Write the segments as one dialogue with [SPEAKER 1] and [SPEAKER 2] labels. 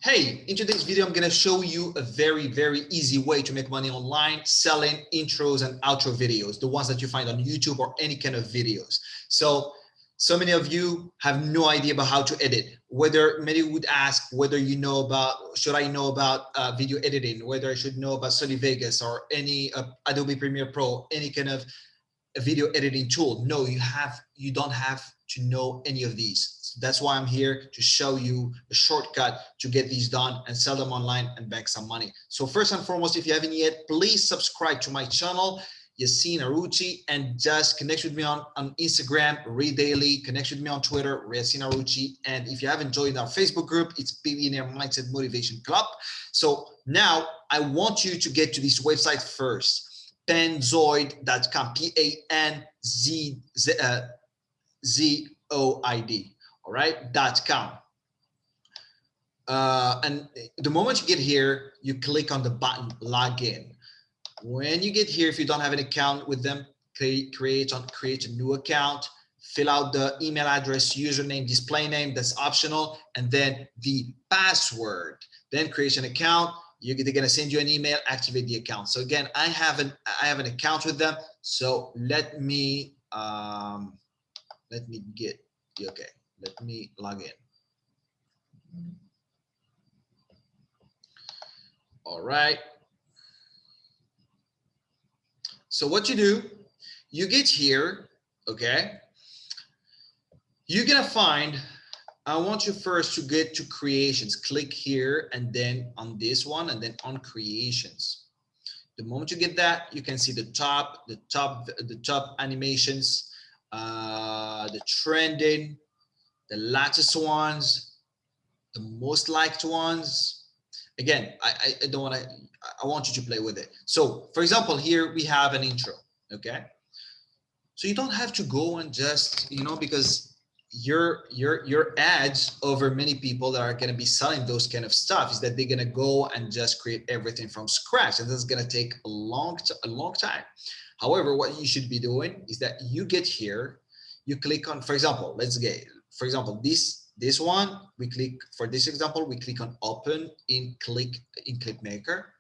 [SPEAKER 1] Hey, in today's video, I'm going to show you a very easy way to make money online selling intros and outro videos, the ones that you find on YouTube or any kind of videos. So many of you have no idea about how to edit. Whether many would ask whether you know about, should I know about video editing, whether I should know about Sony Vegas or any Adobe Premiere Pro, any kind of a video editing tool. No, you don't have to know any of these. So that's why I'm here to show you a shortcut to get these done and sell them online and make some money. So first and foremost, if you haven't yet, please subscribe to my channel, Yassine Harouchi, and just connect with me on Instagram, Read Daily, connect with me on Twitter, Yassine Harouchi. And if you haven't joined our Facebook group, it's Billionaire Mindset Motivation Club. So now I want you to get to this website first. Panzoid.com, Panzoid, all right, .com. And the moment you get here, you click on the button login. When you get here, if you don't have an account with them, create a new account, fill out the email address, username, display name, that's optional, and then the password. Then create an account. They're gonna send you an email, activate the account. So again, I have an account with them. So let me get okay. Let me log in. All right. So what you do, you get here, okay? You're gonna find, I want you first to get to creations. Click here and then on this one and then on creations. The moment you get that, you can see the top animations, the trending, the latest ones, the most liked ones. Again, I don't want to, I want you to play with it. So for example, here we have an intro, okay? So you don't have to go and just, because your ads over many people that are going to be selling those kind of stuff is that they're going to go and just create everything from scratch, and that's going to take a long time. However, what you should be doing is that you get here, you click on, for example, this one, we click, for this example, we click on open in Clipmaker.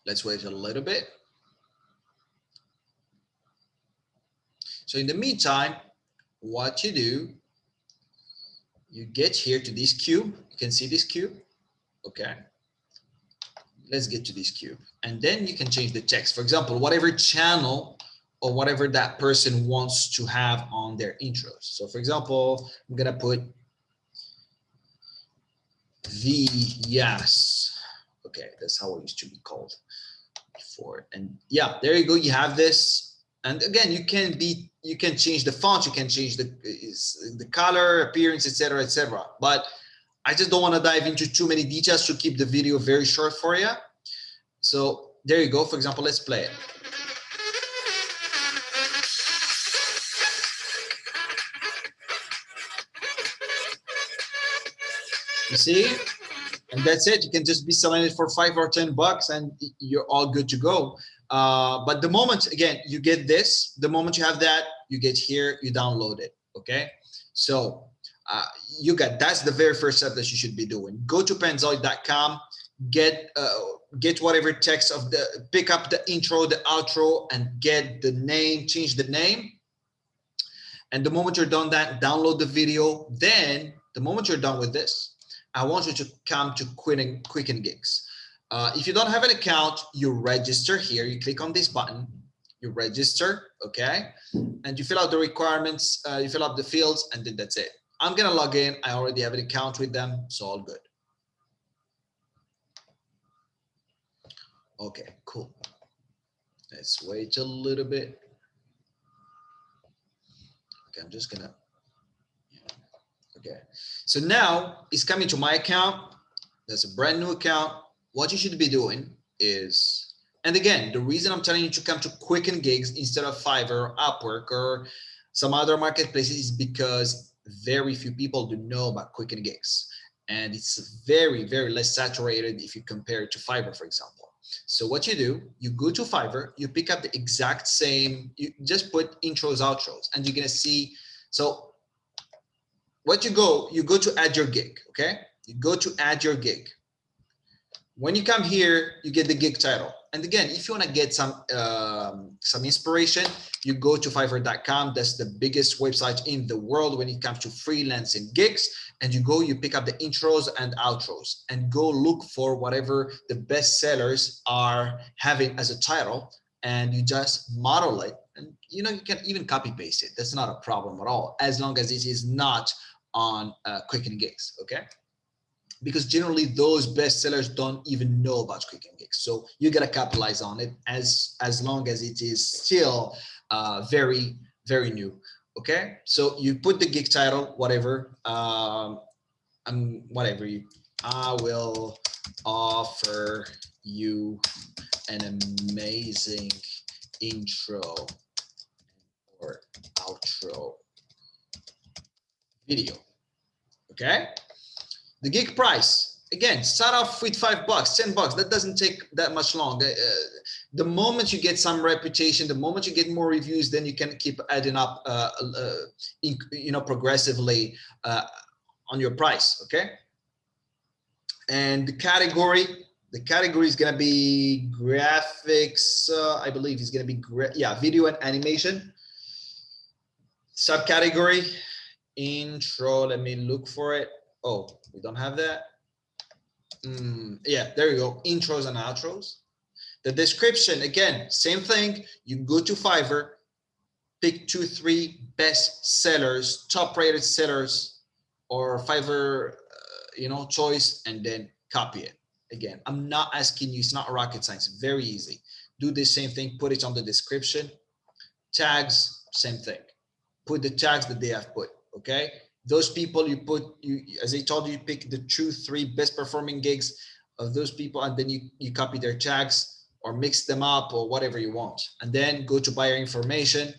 [SPEAKER 1] Let's wait a little bit. So in the meantime, what you do, you get here to this cube. You can see this cube. Okay. Let's get to this cube. And then you can change the text. For example, whatever channel or whatever that person wants to have on their intros. So for example, I'm going to put Yes. Okay, that's how it used to be called before. And yeah, there you go. You have this. And again, you can change the font, you can change the color, appearance, etc., etc. But I just don't want to dive into too many details to keep the video very short for you. So there you go. For example, let's play it. You see? And that's it. You can just be selling it for $5 or $10 and you're all good to go. But the moment, again, you get this, the moment you have that, you get here, you download it. Okay. So that's the very first step that you should be doing. Go to panzoid.com, get whatever text pick up the intro, the outro, and get the name, change the name. And the moment you're done that, download the video. Then the moment you're done with this, I want you to come to Quicken Gigs. If you don't have an account, you register here. You click on this button, you register, okay? And you fill out the requirements, you fill out the fields, and then that's it. I'm gonna log in. I already have an account with them, so all good. Okay, cool. Let's wait a little bit. Okay, I'm just gonna, okay. So now it's coming to my account. That's a brand new account. What you should be doing is, and again, the reason I'm telling you to come to Quicken Gigs instead of Fiverr, Upwork, or some other marketplaces is because very few people do know about Quicken Gigs. And it's very less saturated if you compare it to Fiverr, for example. So what you do, you go to Fiverr, you pick up the exact same, you just put intros, outros, and you're gonna see. So what you go to add your gig, okay? You go to add your gig. When you come here, you get the gig title. And again, if you want to get some inspiration, you go to Fiverr.com. That's the biggest website in the world when it comes to freelancing gigs. And you pick up the intros and outros, and go look for whatever the best sellers are having as a title, and you just model it. And you can even copy paste it. That's not a problem at all, as long as it is not on Quick and Gigs, okay? Because generally those best sellers don't even know about Quick and Gigs. So you got to capitalize on it as long as it is still very, very new. Okay. So you put the gig title, whatever, whatever I will offer you an amazing intro or outro video. Okay. The gig price, again, start off with $5, $10. That doesn't take that much long. The moment you get some reputation, the moment you get more reviews, then you can keep adding up, progressively on your price. Okay. And the category is going to be graphics. I believe it's going to be video and animation. Subcategory, intro. Let me look for it. Oh, we don't have that. Yeah, there you go. Intros and outros. The description, again, same thing. You go to Fiverr, pick 2-3 best sellers, top rated sellers, or Fiverr, choice, and then copy it. Again, I'm not asking you, it's not rocket science, very easy. Do the same thing, put it on the description. Tags, same thing. Put the tags that they have put, okay? Those people as I told you, you pick the 2-3 best performing gigs of those people, and then you copy their tags or mix them up or whatever you want. And then go to buyer information.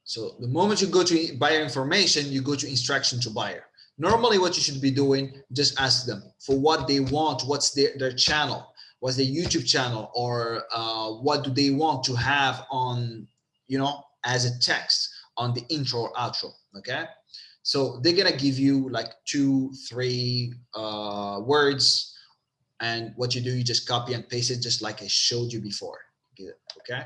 [SPEAKER 1] So the moment you go to buyer information, you go to instruction to buyer. Normally what you should be doing, just ask them for what they want, what's their channel, what's their YouTube channel, or what do they want to have on, as a text on the intro or outro, okay? So they're gonna give you like 2-3 words, and what you do, you just copy and paste it just like I showed you before, okay?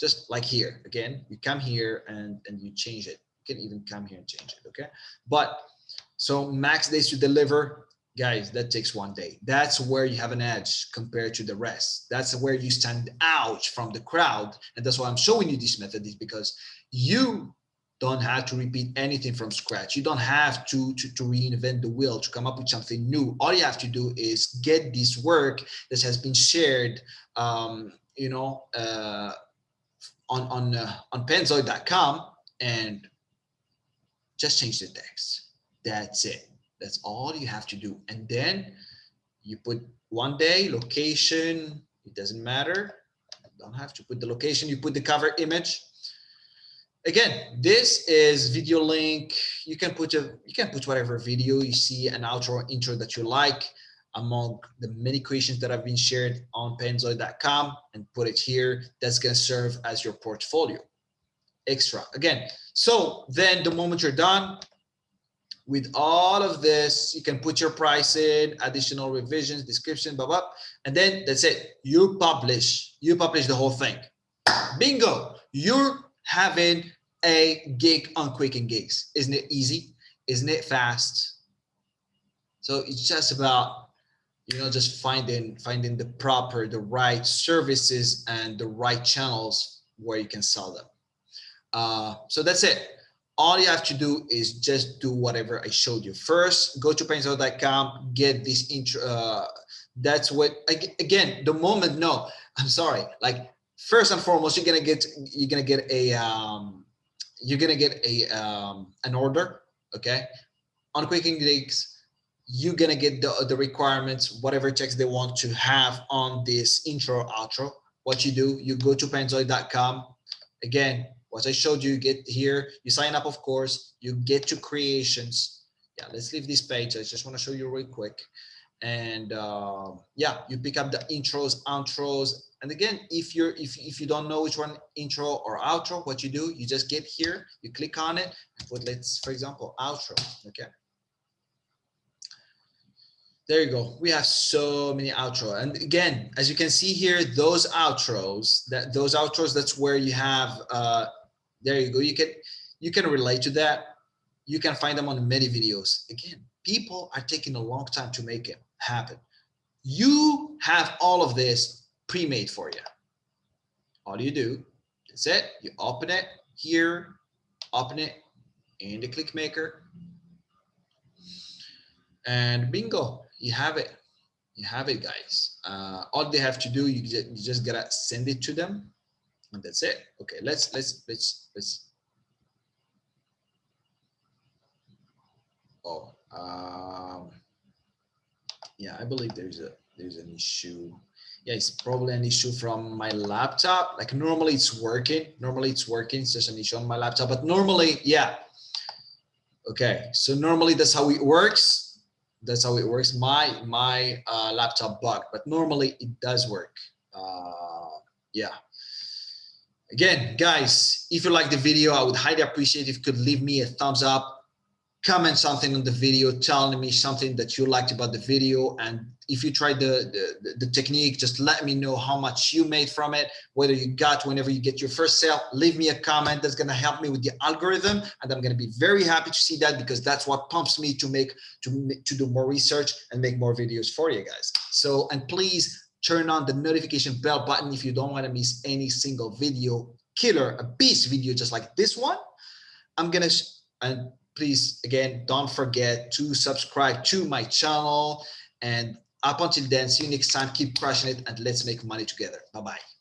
[SPEAKER 1] Just like here, again, you come here and you change it. You can even come here and change it, okay? But so max days to deliver, guys, that takes 1 day. That's where you have an edge compared to the rest. That's where you stand out from the crowd. And that's why I'm showing you this method, is because you don't have to repeat anything from scratch. You don't have to reinvent the wheel to come up with something new. All you have to do is get this work that has been shared, on Penzoid.com, and just change the text. That's it. That's all you have to do. And then you put 1 day, location, it doesn't matter. You don't have to put the location. You put the cover image. Again, this is video link. You can put whatever video you see, an outro or intro that you like among the many creations that have been shared on Penzoid.com, and put it here. That's going to serve as your portfolio extra. Again, so then the moment you're done with all of this, you can put your price in, additional revisions, description, blah, blah, and then that's it. You publish the whole thing. Bingo, you're having a gig on Quick and Gigs. Isn't it easy? Isn't it fast? So it's just about, just finding the right services and the right channels where you can sell them. So that's it. All you have to do is just do whatever I showed you. First, go to Penzoid.com, get this intro. That's what, again, the moment, no, I'm sorry. Like, first and foremost, you're gonna get an order, okay? On Quick and Gigs, you're gonna get the requirements, whatever text they want to have on this intro, outro. What you do, you go to Penzoid.com. Again, what I showed you, get here, you sign up, of course, you get to creations. Yeah, let's leave this page. I just want to show you real quick. And yeah, you pick up the intros, outros. And again, if you don't know which one intro or outro, what you do, you just get here, you click on it, and put, let's, for example, outro. Okay. There you go. We have so many outro. And again, as you can see here, those outros, that's where you have, there you go. You can relate to that. You can find them on many videos. Again, people are taking a long time to make it happen. You have all of this pre-made for you. All you do, that's it. You open it here, open it in the click maker, and bingo, you have it. You have it, guys. All they have to do, you just gotta send it to them, and that's it. Okay, let's. Oh, yeah, I believe there's an issue. Yeah, it's probably an issue from my laptop. Like normally it's working. It's just an issue on my laptop. But normally, yeah. Okay, so normally that's how it works. My laptop bugged, but normally it does work. Yeah. Again, guys, if you like the video, I would highly appreciate if you could leave me a thumbs up, comment something on the video, telling me something that you liked about the video. And if you tried the technique, just let me know how much you made from it, whether you got, whenever you get your first sale, leave me a comment. That's going to help me with the algorithm. And I'm going to be very happy to see that, because that's what pumps me to do more research and make more videos for you guys. So, and please turn on the notification bell button if you don't want to miss any single video, killer, a beast video just like this one. And please, again, don't forget to subscribe to my channel. And up until then, see you next time. Keep crushing it, and let's make money together. Bye-bye.